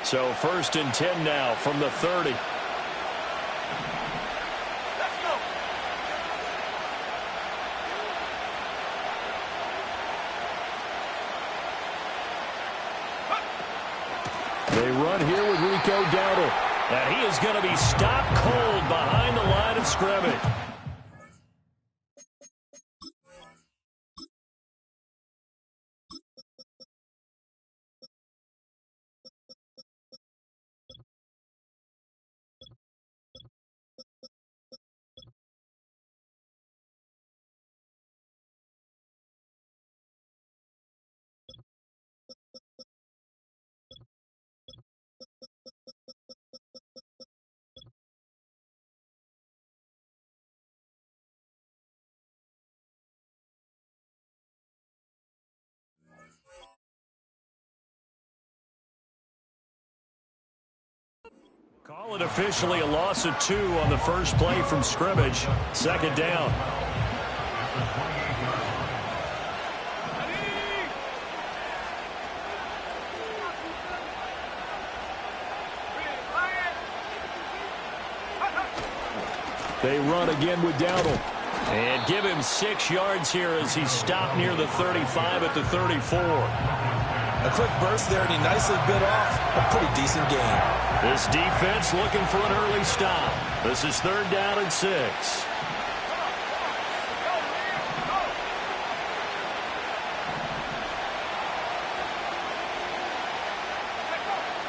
So 1st and 10 now from the 30. They run here with Rico Dowdle. And he is going to be stopped cold behind the line of scrimmage. Call it officially a loss of 2 on the first play from scrimmage. 2nd down. They run again with Dowdle. And give him 6 yards here as he stopped near the 35 at the 34. A quick burst there, and he nicely bit off a pretty decent gain. This defense looking for an early stop. This is 3rd down and 6.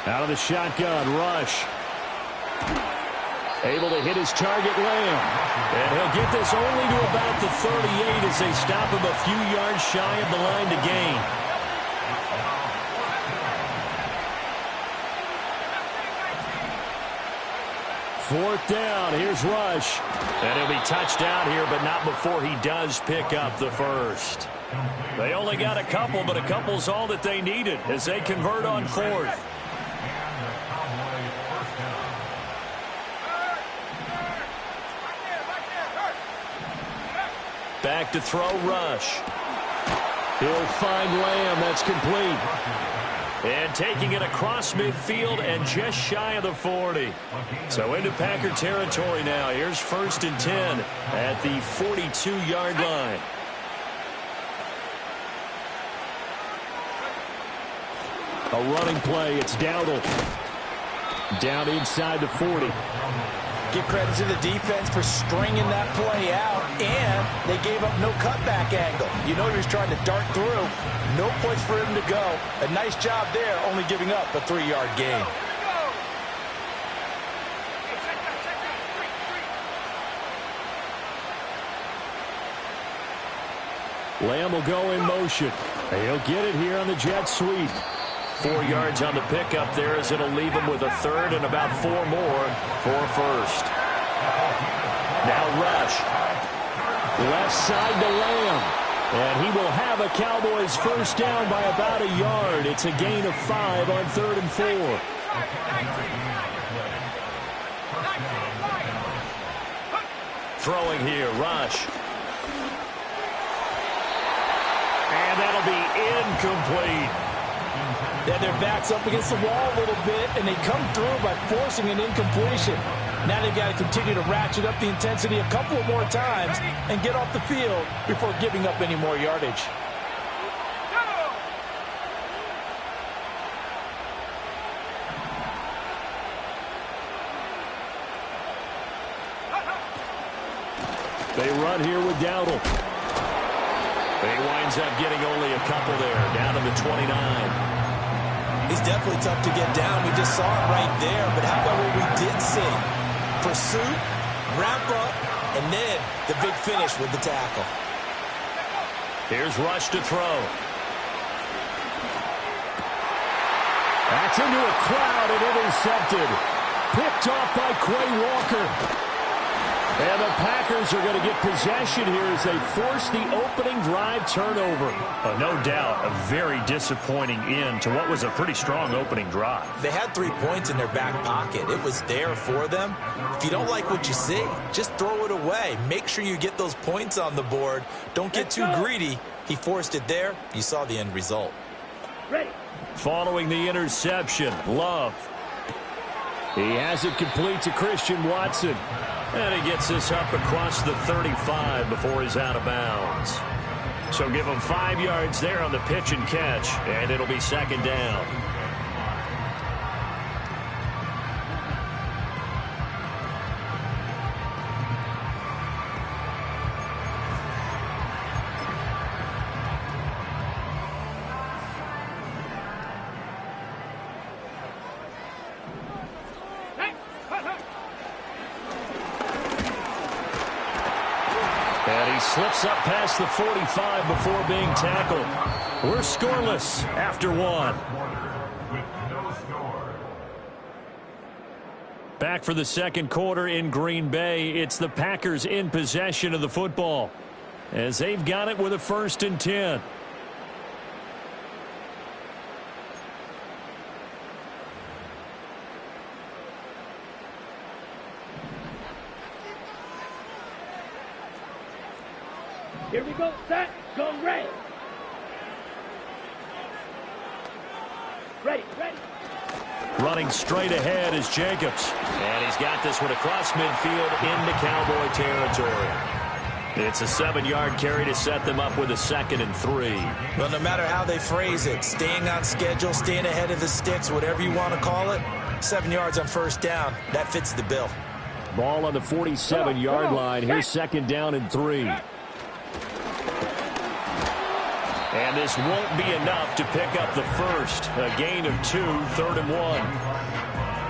Out of the shotgun, Rush. Able to hit his target, Lamb. And he'll get this only to about the 38 as they stop him a few yards shy of the line to gain. Fourth down, here's Rush. And he'll be touched out here, but not before he does pick up the first. They only got a couple, but a couple's all that they needed as they convert on 4th. Back to throw, Rush. He'll find Lamb. That's complete. And taking it across midfield and just shy of the 40. So into Packer territory now. Here's 1st and 10 at the 42-yard line. A running play. It's Dowdle. Down inside the 40. Give credit to the defense for stringing that play out, and they gave up no cutback angle. You know he was trying to dart through. No place for him to go. A nice job there, only giving up a 3-yard gain. Lamb will go in motion. He'll get it here on the jet sweep. 4 yards on the pickup there as it'll leave him with a 3rd and about 4 more for 1st. Now Rush. Left side to Lamb. And he will have a Cowboys 1st down by about a yard. It's a gain of 5 on 3rd and 4. Throwing here, Rush. And that'll be incomplete. Then their back's up against the wall a little bit, and they come through by forcing an incompletion. Now they've got to continue to ratchet up the intensity a couple of more times and get off the field before giving up any more yardage. They run here with Dowdle. He winds up getting only a couple there, down to the 29. He's definitely tough to get down. We just saw it right there. But how about what we did see? Pursuit, wrap up, and then the big finish with the tackle. Here's Rush to throw. That's into a crowd and intercepted. Picked off by Quay Walker. And the Packers are going to get possession here as they force the opening drive turnover. No doubt, a very disappointing end to what was a pretty strong opening drive. They had 3 points in their back pocket. It was there for them. If you don't like what you see, just throw it away. Make sure you get those points on the board. Don't get too greedy. He forced it there. You saw the end result. Ready. Following the interception, Love. He has it complete to Christian Watson. And he gets this up across the 35 before he's out of bounds. So give him 5 yards there on the pitch and catch, and it'll be second down. And he slips up past the 45 before being tackled. We're scoreless after 1. Back for the second quarter in Green Bay. It's the Packers in possession of the football as they've got it with a 1st and 10. Here we go, set, go, ready. Ready. Running straight ahead is Jacobs. And he's got this one across midfield into Cowboy territory. It's a 7-yard carry to set them up with a 2nd and 3. Well, no matter how they phrase it, staying on schedule, staying ahead of the sticks, whatever you want to call it, 7 yards on 1st down, that fits the bill. Ball on the 47-yard line. Here's 2nd down and 3. And this won't be enough to pick up the first. A gain of 2, 3rd and 1.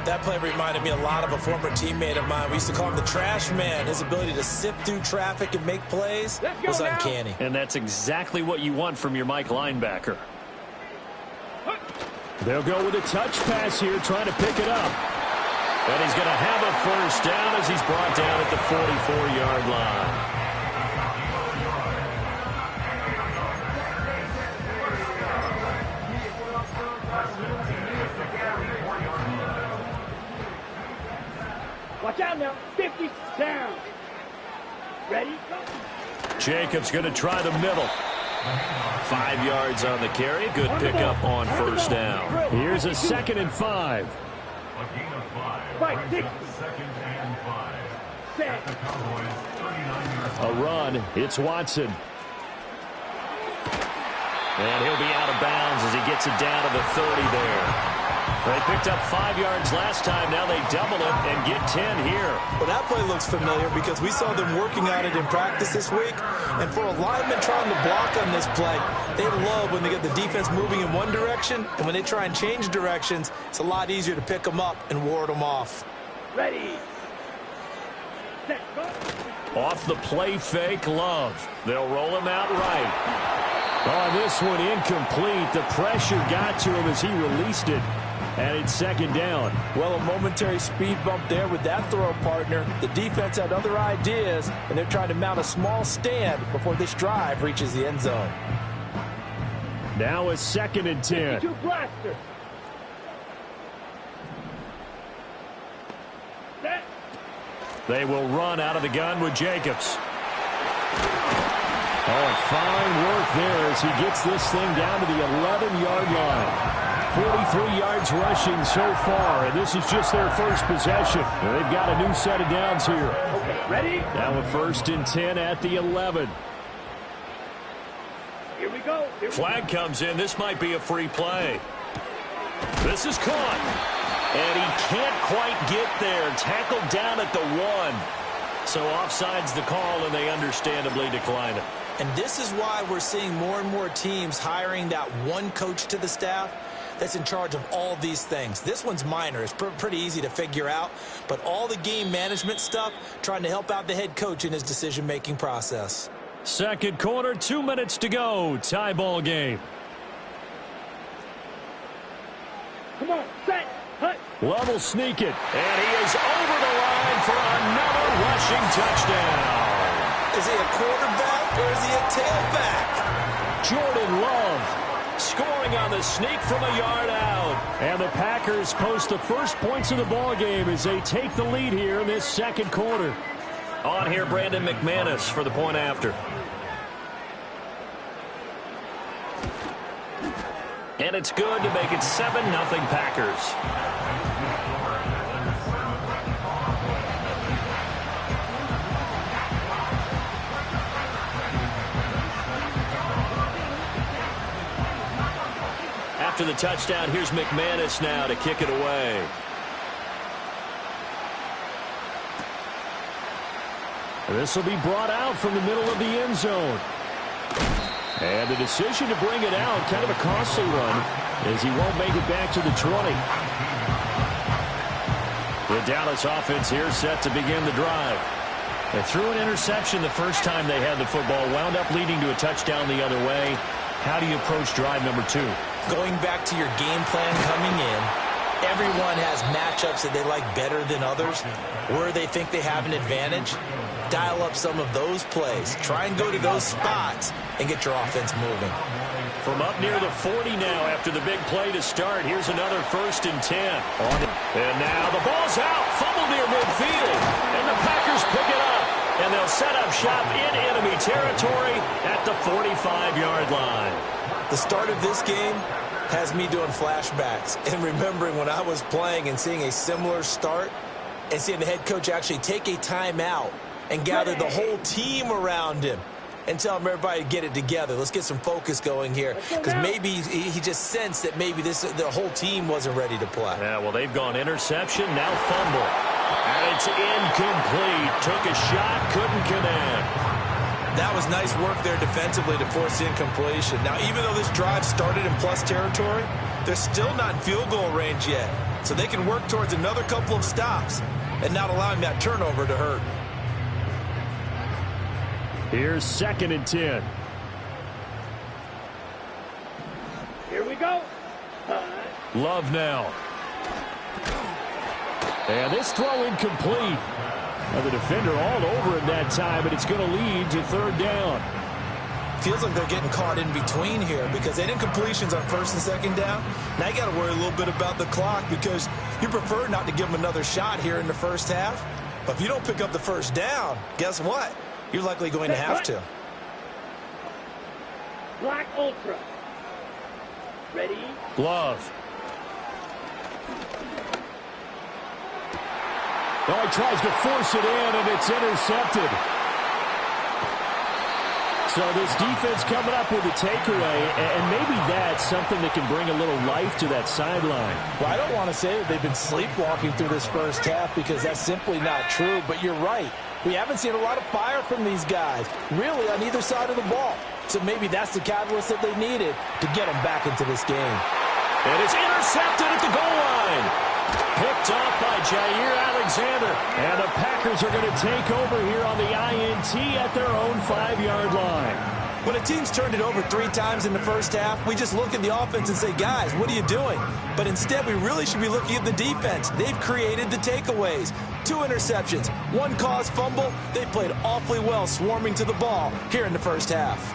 That play reminded me a lot of a former teammate of mine. We used to call him the trash man. His ability to sift through traffic and make plays was uncanny. And that's exactly what you want from your Mike linebacker. They'll go with a touch pass here, trying to pick it up. And he's going to have a 1st down as he's brought down at the 44-yard line. Watch out now. 50 down. Ready? Go. Jacobs going to try the middle. 5 yards on the carry. Good pickup on 1st down. Here's a 2nd and 5. Right, 60. Set. A run. It's Watson. And he'll be out of bounds as he gets it down to the 30 there. They picked up 5 yards last time. Now they double it and get 10 here. Well, that play looks familiar because we saw them working on it in practice this week. And for a lineman trying to block on this play, they love when they get the defense moving in one direction. And when they try and change directions, it's a lot easier to pick them up and ward them off. Ready. Set, go. Off the play fake, Love. They'll roll him out right. On this one, incomplete. The pressure got to him as he released it. And it's 2nd down. Well, a momentary speed bump there with that throw, partner. The defense had other ideas, and they're trying to mount a small stand before this drive reaches the end zone. Now a 2nd and 10. 52 blaster. Set. They will run out of the gun with Jacobs. Oh, fine work there as he gets this thing down to the 11-yard line. 43 yards rushing so far, and this is just their first possession. They've got a new set of downs here. Okay, ready? Now a 1st and 10 at the 11. Here we go. Flag comes in. This might be a free play. This is caught. And he can't quite get there. Tackled down at the 1. So offside's the call, and they understandably decline it. And this is why we're seeing more and more teams hiring that one coach to the staff that's in charge of all these things. This one's minor. It's pretty easy to figure out. But all the game management stuff, trying to help out the head coach in his decision-making process. Second quarter, 2 minutes to go. Tie ball game. Come on, set, hut. Love will sneak it. And he is over the line for another rushing touchdown. Is he a quarterback or is he a tailback? Jordan Love scoring on the sneak from a yard out. And the Packers post the first points of the ball game as they take the lead here in this second quarter. On here, Brandon McManus for the point after. And it's good to make it 7-0 Packers. After the touchdown, here's McManus now to kick it away. This will be brought out from the middle of the end zone. And the decision to bring it out, kind of a costly one, as he won't make it back to the 20. The Dallas offense here set to begin the drive. They threw an interception the first time they had the football, wound up leading to a touchdown the other way. How do you approach drive number 2? Going back to your game plan coming in, everyone has matchups that they like better than others, where they think they have an advantage. Dial up some of those plays. Try and go to those spots and get your offense moving. From up near the 40 now after the big play to start, here's another 1st and 10. And now the ball's out, fumbled near midfield, and the Packers pick it up. And they'll set up shop in enemy territory at the 45-yard line. The start of this game has me doing flashbacks and remembering when I was playing and seeing a similar start and seeing the head coach actually take a timeout and gather the whole team around him and tell him everybody to get it together. Let's get some focus going here, because maybe he just sensed that maybe the whole team wasn't ready to play. Yeah, well, they've gone interception, now fumble. And it's incomplete. Took a shot, couldn't connect. That was nice work there defensively to force incompletion. Now, even though this drive started in plus territory, they're still not in field goal range yet. So they can work towards another couple of stops and not allowing that turnover to hurt. Here's 2nd and 10. Here we go. Love now. And this throw incomplete. Now the defender all over him that time, and it's going to lead to 3rd down. Feels like they're getting caught in between here because they didn't completions on 1st and 2nd down. Now you got to worry a little bit about the clock because you prefer not to give them another shot here in the first half. But if you don't pick up the 1st down, guess what? You're likely going to have to. Black Ultra. Ready? Glove. Well, he tries to force it in, and it's intercepted. So this defense coming up with a takeaway, and maybe that's something that can bring a little life to that sideline. Well, I don't want to say that they've been sleepwalking through this first half because that's simply not true, but you're right. We haven't seen a lot of fire from these guys, really, on either side of the ball. So maybe that's the catalyst that they needed to get them back into this game. And it's intercepted at the goal line. Picked off by Jair Alexander. And the Packers are going to take over here on the INT at their own 5-yard line. When a team's turned it over 3 times in the first half, we just look at the offense and say, guys, what are you doing? But instead, we really should be looking at the defense. They've created the takeaways. 2 interceptions, 1 caused fumble. They played awfully well swarming to the ball here in the first half.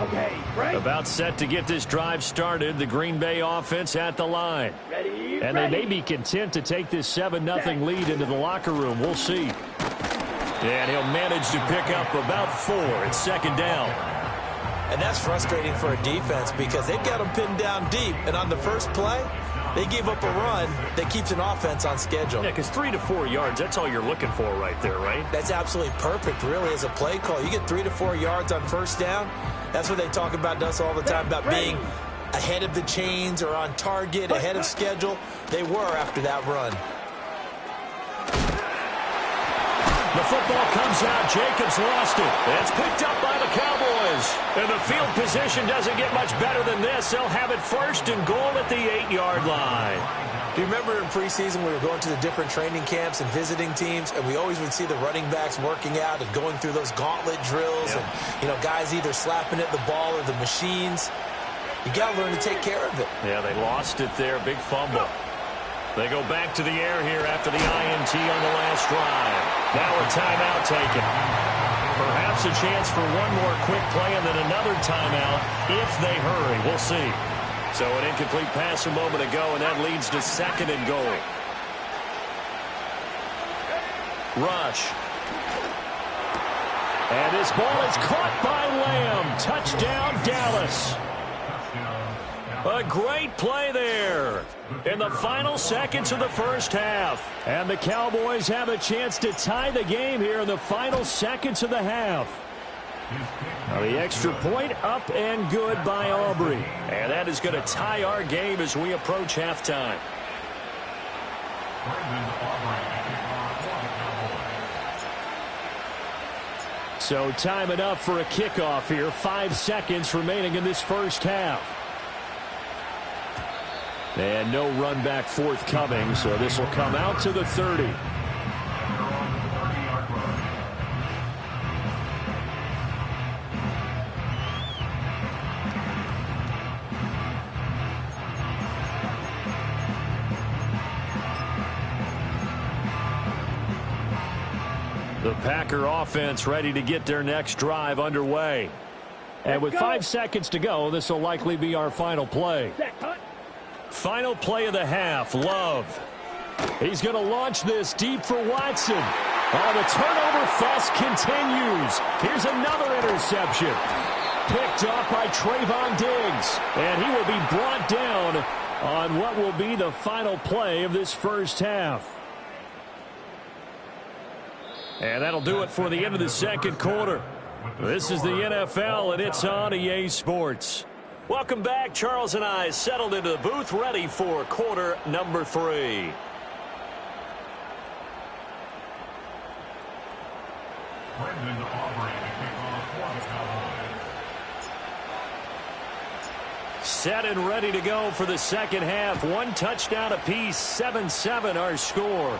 Okay, right. About set to get this drive started. The Green Bay offense at the line. Ready, and they may be content to take this 7-0 lead into the locker room. We'll see. And he'll manage to pick up about 4. It's 2nd down. And that's frustrating for a defense because they've got them pinned down deep. And on the first play, they gave up a run that keeps an offense on schedule. Yeah, because 3 to 4 yards, that's all you're looking for right there, right? That's absolutely perfect, really, as a play call. You get 3 to 4 yards on 1st down. That's what they talk about to us all the time, about being ahead of the chains or on target, ahead of schedule. They were after that run. The football comes out. Jacobs lost it. It's picked up by the Cowboys. And the field position doesn't get much better than this. They'll have it 1st and goal at the 8-yard line. Do you remember in preseason we were going to the different training camps and visiting teams, and we always would see the running backs working out and going through those gauntlet drills, and, you know, guys either slapping at the ball or the machines. You got to learn to take care of it. Yeah, they lost it there. Big fumble. They go back to the air here after the INT on the last drive. Now a timeout taken. Perhaps a chance for one more quick play and then another timeout if they hurry. We'll see. So an incomplete pass a moment ago, and that leads to 2nd and goal. Rush. And this ball is caught by Lamb. Touchdown, Dallas. A great play there in the final seconds of the first half. And the Cowboys have a chance to tie the game here in the final seconds of the half. Now the extra point up and good by Aubrey. And that is going to tie our game as we approach halftime. So time enough for a kickoff here. 5 seconds remaining in this first half. And no run back forthcoming, so this will come out to the 30. The Packer offense ready to get their next drive underway. And with 5 seconds to go, this will likely be our final play. Final play of the half, Love. He's going to launch this deep for Watson. Oh, the turnover fest continues. Here's another interception. Picked up by Trayvon Diggs. And he will be brought down on what will be the final play of this first half. And that'll do it for the end of the second quarter. This is the NFL, and it's on EA Sports. Welcome back. Charles and I settled into the booth, ready for quarter number 3. Set and ready to go for the second half. 1 touchdown apiece, 7-7 our score.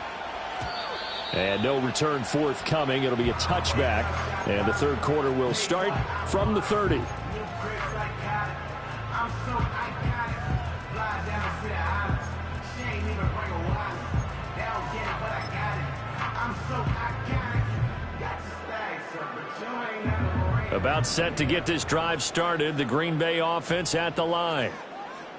And no return forthcoming. It'll be a touchback. And the third quarter will start from the 30. About set to get this drive started. The Green Bay offense at the line.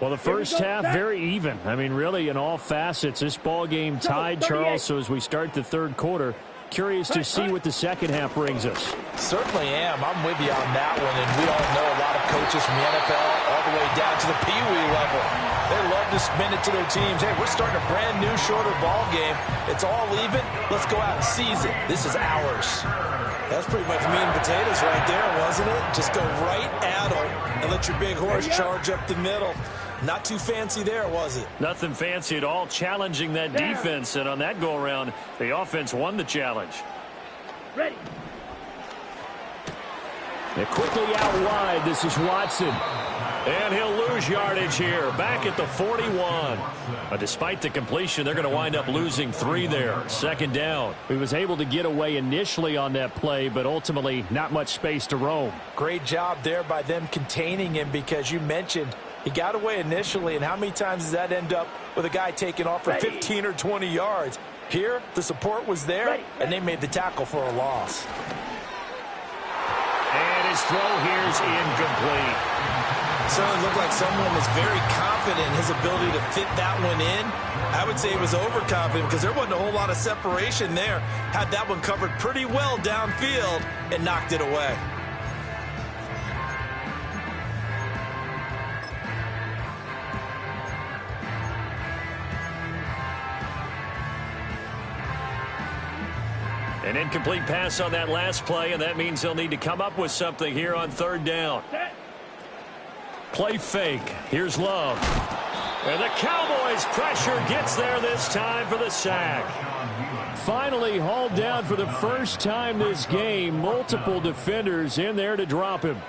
Well, the first half, very even. I mean, really, in all facets, this ball game tied, Charles. So as we start the third quarter, curious to see what the second half brings us. Certainly am. I'm with you on that one. And we all know a lot of coaches from the NFL all the way down to the Pee Wee level. They love to spin it to their teams. Hey, we're starting a brand new, shorter ball game. It's all even. Let's go out and seize it. This is ours. That's pretty much meat and potatoes right there, wasn't it? Just go right at them and let your big horse charge up the middle. Not too fancy there, was it? Nothing fancy at all, challenging that defense. And on that go-around, the offense won the challenge. Ready. They're quickly out wide. This is Watson. And he'll lose yardage here. Back at the 41. But despite the completion, they're going to wind up losing 3 there. Second down. He was able to get away initially on that play, but ultimately not much space to roam. Great job there by them containing him, because you mentioned he got away initially, and how many times does that end up with a guy taking off for 15 or 20 yards? Here, the support was there, and they made the tackle for a loss. And his throw here's incomplete. Certainly looked like someone was very confident in his ability to fit that one in. I would say he was overconfident, because there wasn't a whole lot of separation there. Had that one covered pretty well downfield and knocked it away. An incomplete pass on that last play, and that means they'll need to come up with something here on third down. Play fake. Here's Love. And the Cowboys pressure gets there this time for the sack. Finally hauled down for the first time this game. Multiple defenders in there to drop him.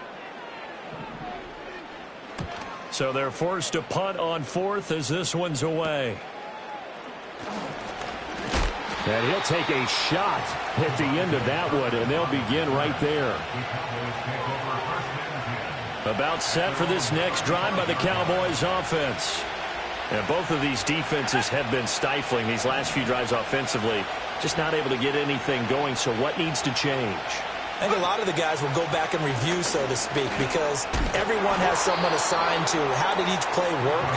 So they're forced to punt on fourth as this one's away. And he'll take a shot at the end of that one, and they'll begin right there. About set for this next drive by the Cowboys offense. And both of these defenses have been stifling these last few drives offensively. Just not able to get anything going, so what needs to change? I think a lot of the guys will go back and review, so to speak, because everyone has someone assigned to how did each play work.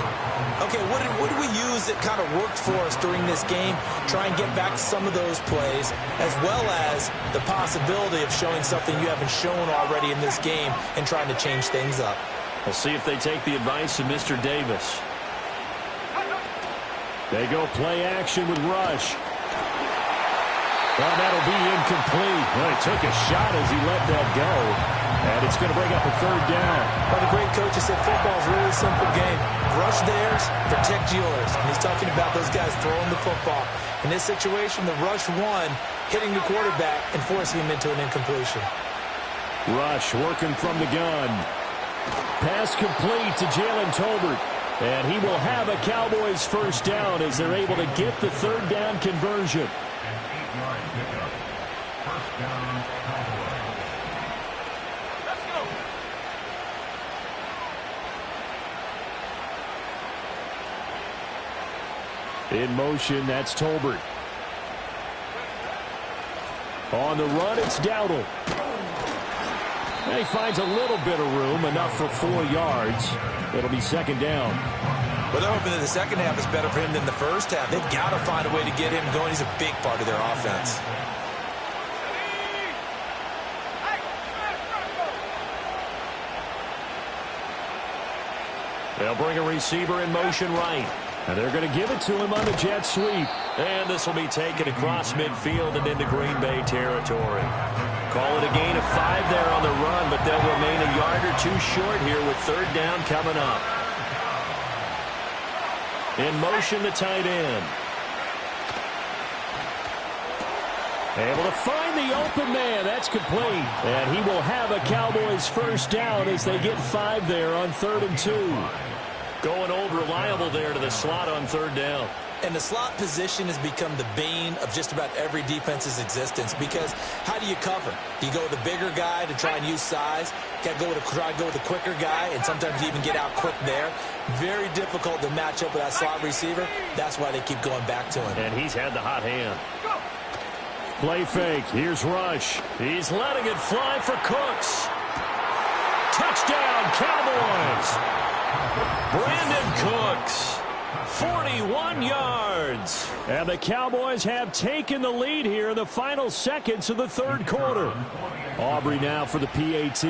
Okay, what did we use that kind of worked for us during this game? Try and get back to some of those plays, as well as the possibility of showing something you haven't shown already in this game and trying to change things up. We'll see if they take the advice of Mr. Davis. They go play action with Rush. Well, that'll be incomplete. Well, he took a shot as he let that go. And it's going to bring up a third down. Well, the great coach has said football is a really simple game. Rush theirs, protect yours. And he's talking about those guys throwing the football. In this situation, the rush one, hitting the quarterback and forcing him into an incompletion. Rush working from the gun. Pass complete to Jalen Tolbert. And he will have a Cowboys first down as they're able to get the third down conversion. In motion, that's Tolbert. On the run, it's Dowdle. And he finds a little bit of room, enough for 4 yards. It'll be second down. Well, they're hoping that the second half is better for him than the first half. They've got to find a way to get him going. He's a big part of their offense. They'll bring a receiver in motion right. And they're going to give it to him on the jet sweep. And this will be taken across midfield and into Green Bay territory. Call it a gain of 5 there on the run, but they'll remain a yard or 2 short here with third down coming up. In motion, the tight end. Able to find the open man. That's complete. And he will have a Cowboys first down as they get 5 there on 3rd and 2. Going old reliable there to the slot on third down. And the slot position has become the bane of just about every defense's existence because how do you cover? Do you go with a bigger guy to try and use size? Got to try to go with a quicker guy, and sometimes you even get out quick there. Very difficult to match up with that slot receiver. That's why they keep going back to him. And he's had the hot hand. Play fake. Here's Rush. He's letting it fly for Cooks. Touchdown, Cowboys. Brandon Cooks. 41 yards. And the Cowboys have taken the lead here in the final seconds of the third quarter. Aubrey now for the PAT.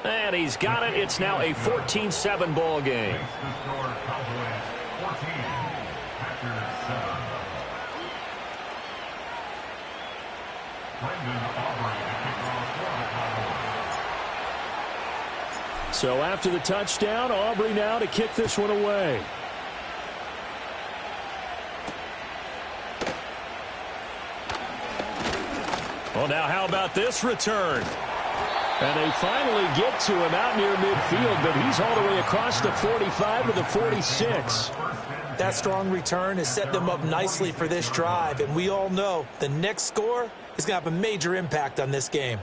And he's got it. It's now a 14-7 ball game. So after the touchdown, Aubrey now to kick this one away. Well, now how about this return? And they finally get to him out near midfield, but he's all the way across the 45 to the 46. That strong return has set them up nicely for this drive, and we all know the next score is going to have a major impact on this game.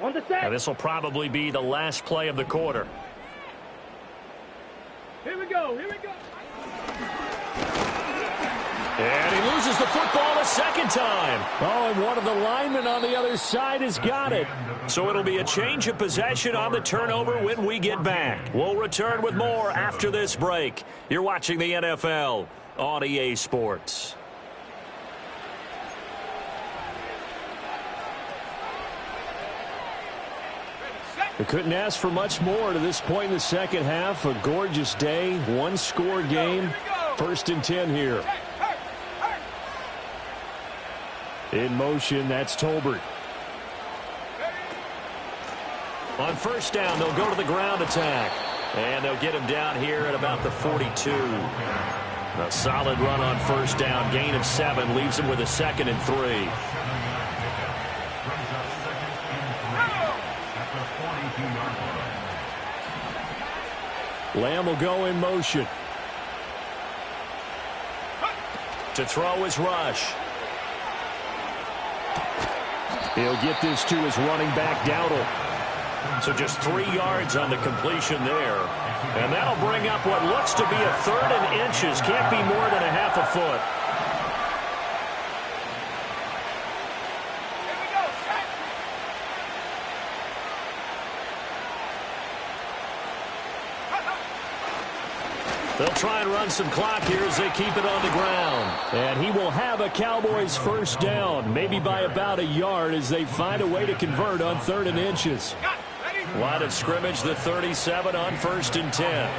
On the set. Now this will probably be the last play of the quarter. Here we go. Here we go. And he loses the football a second time. Oh, and one of the linemen on the other side has got it. So it'll be a change of possession on the turnover when we get back. We'll return with more after this break. You're watching the NFL on EA Sports. We couldn't ask for much more to this point in the second half. A gorgeous day, one-score game. 1st and 10 here. In motion, that's Tolbert. On first down, they'll go to the ground attack. And they'll get him down here at about the 42. A solid run on first down. Gain of 7 leaves him with a 2nd and 3. Lamb will go in motion. To throw is Rush. He'll get this to his running back, Dowdle. So just 3 yards on the completion there. And that'll bring up what looks to be a 3rd and inches. Can't be more than a half a foot. They'll try and run some clock here as they keep it on the ground. And he will have a Cowboys first down, maybe by about a yard as they find a way to convert on 3rd and inches. Line of scrimmage, the 37 on 1st and 10.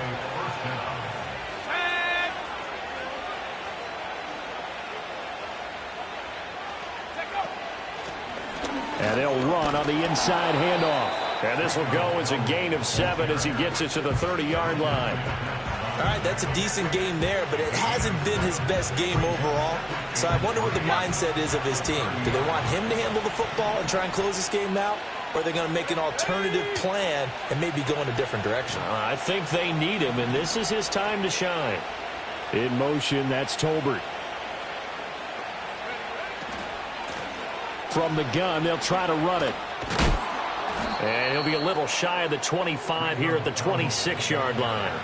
And they'll run on the inside handoff. And this will go as a gain of 7 as he gets it to the 30-yard line. All right, that's a decent game there, but it hasn't been his best game overall. So I wonder what the mindset is of his team. Do they want him to handle the football and try and close this game out? Or are they going to make an alternative plan and maybe go in a different direction? I think they need him, and this is his time to shine. In motion, that's Tolbert. From the gun, they'll try to run it. And he'll be a little shy of the 25 here at the 26-yard line.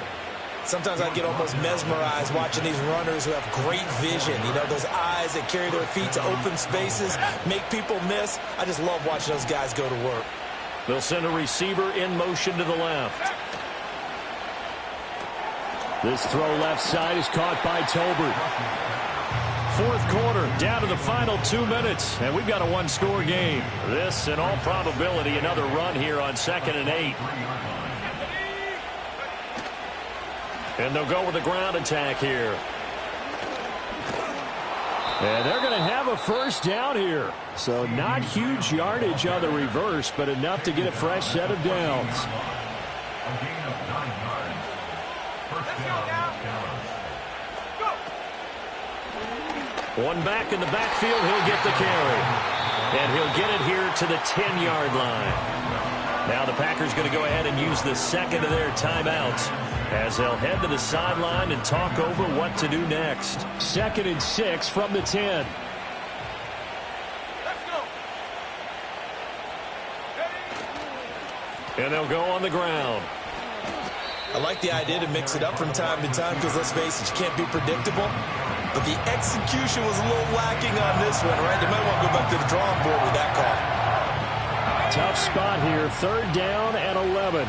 Sometimes I get almost mesmerized watching these runners who have great vision. You know, those eyes that carry their feet to open spaces, make people miss. I just love watching those guys go to work. They'll send a receiver in motion to the left. This throw left side is caught by Tolbert. 4th quarter, down to the final 2 minutes, and we've got a one-score game. This, in all probability, another run here on 2nd and 8. And they'll go with a ground attack here. And they're going to have a first down here. So not huge yardage on the reverse, but enough to get a fresh set of downs. One back in the backfield, he'll get the carry. And he'll get it here to the 10-yard line. Now the Packers going to go ahead and use the second of their timeouts as they'll head to the sideline and talk over what to do next. 2nd and 6 from the 10. And they'll go on the ground. I like the idea to mix it up from time to time because, let's face it, you can't be predictable. But the execution was a little lacking on this one, right? They might want to go back to the drawing board with that call. Tough spot here. 3rd down and 11.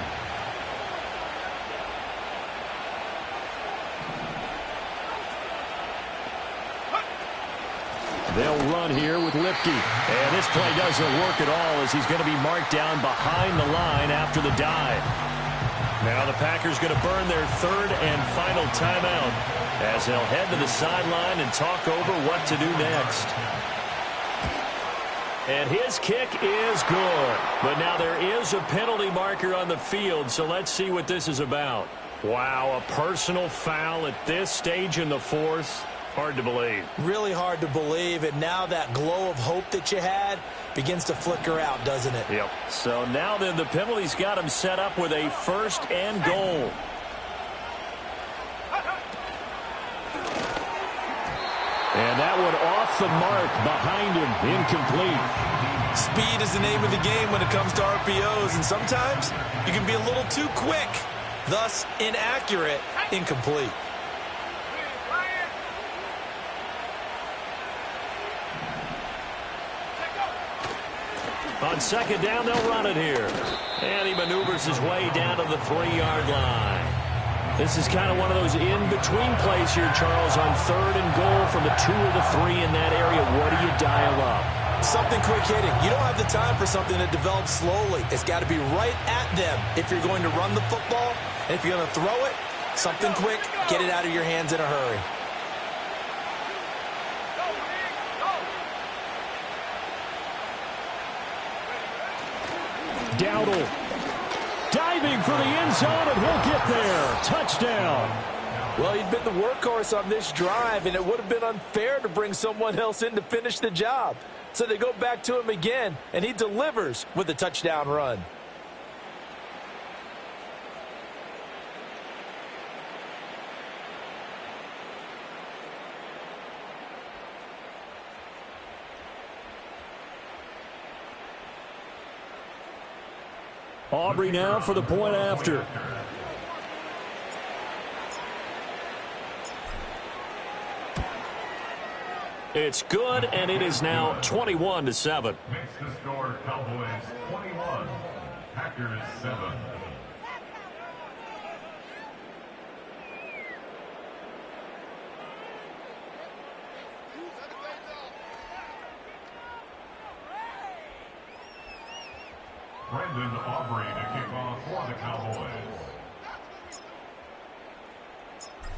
They'll run here with Lipke. And this play doesn't work at all as he's going to be marked down behind the line after the dive. Now the Packers going to burn their 3rd and final timeout as they'll head to the sideline and talk over what to do next. And his kick is good. But now there is a penalty marker on the field, so let's see what this is about. Wow, a personal foul at this stage in the 4th. Hard to believe. Really hard to believe, and now that glow of hope that you had begins to flicker out, doesn't it? Yep. So now then the penalty's got him set up with a 1st and goal. And that one off the mark behind him, incomplete. Speed is the name of the game when it comes to RPOs, and sometimes you can be a little too quick, thus inaccurate, incomplete. On 2nd down, they'll run it here. And he maneuvers his way down to the 3-yard line. This is kind of one of those in-between plays here, Charles, on 3rd and goal from the 2 or the 3 in that area. What do you dial up? Something quick hitting. You don't have the time for something that develops slowly. It's got to be right at them if you're going to run the football. And if you're going to throw it, something quick, get it out of your hands in a hurry. Dowdle diving for the end zone, and he'll get there. Touchdown. Well, he'd been the workhorse on this drive, and it would have been unfair to bring someone else in to finish the job. So they go back to him again, and he delivers with a touchdown run. Aubrey now for the point after. It's good, and it is now 21-7. Makes the score Cowboys 21, Packers 7. Brendan Aubrey to kick off for the Cowboys.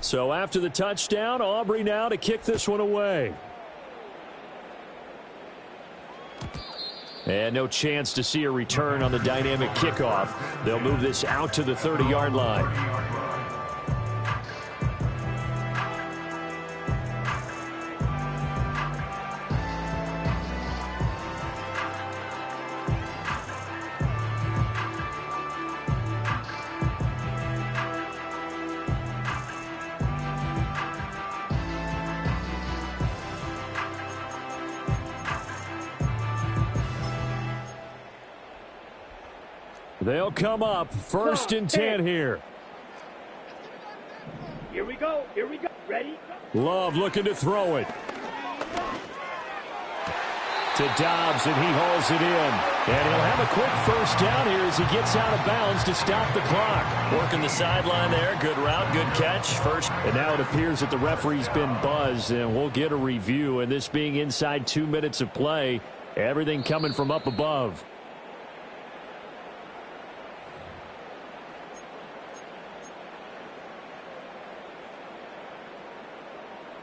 So after the touchdown, Aubrey now to kick this one away. And no chance to see a return on the dynamic kickoff. They'll move this out to the 30-yard line. They'll come up first and 10 here. Here we go. Here we go. Ready? Love looking to throw it. To Dobbs, and he hauls it in. And he'll have a quick first down here as he gets out of bounds to stop the clock. Working the sideline there. Good route, good catch. First. And now it appears that the referee's been buzzed, and we'll get a review. And this being inside 2 minutes of play, everything coming from up above.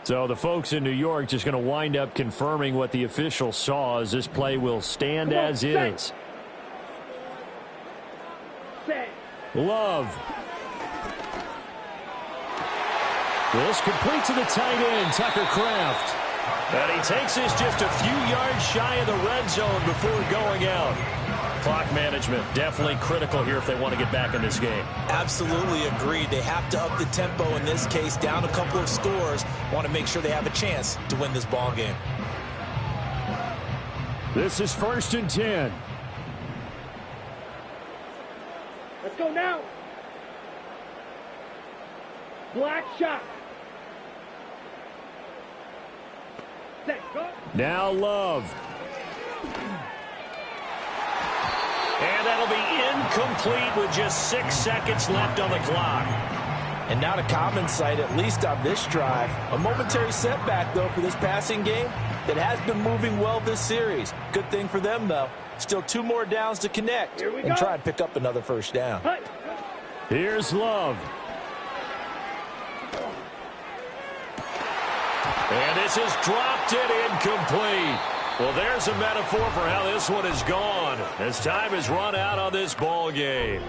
So the folks in New York just going to wind up confirming what the official saw, as this play will stand as is. Love. This complete to the tight end, Tucker Kraft. And he takes this just a few yards shy of the red zone before going out. Clock management definitely critical here if they want to get back in this game. Absolutely agreed. They have to up the tempo in this case, down a couple of scores. Want to make sure they have a chance to win this ball game. This is first and 10. Let's go now. Black shot. Set, go. Now Love. And that'll be incomplete with just 6 seconds left on the clock. And not a common sight, at least on this drive. A momentary setback, though, for this passing game that has been moving well this series. Good thing for them, though. Still 2 more downs to connect and try and pick up another first down. Here's Love. And this is dropped it incomplete. Well, there's a metaphor for how this one is gone as time has run out on this ball game.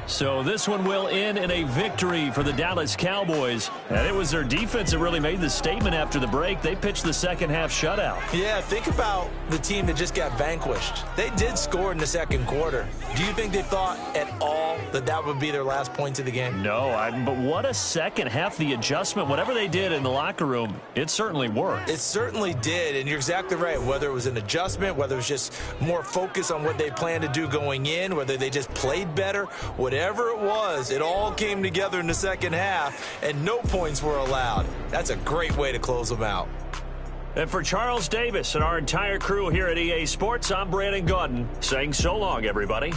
So this one will end in a victory for the Dallas Cowboys. And it was their defense that really made the statement after the break. They pitched the second half shutout. Yeah, think about the team that just got vanquished. They did score in the second quarter. Do you think they thought at all that that would be their last points of the game? No, but what a second half. The adjustment, whatever they did in the locker room, it certainly worked. It certainly did, and you're exactly right. Whether it was an adjustment, whether it was just more focus on what they planned to do going in, whether they just played better, whatever it was, it all came together in the second half, and no points were allowed. That's a great way to close them out. And for Charles Davis and our entire crew here at EA Sports, I'm Brandon Gaudin saying so long, everybody.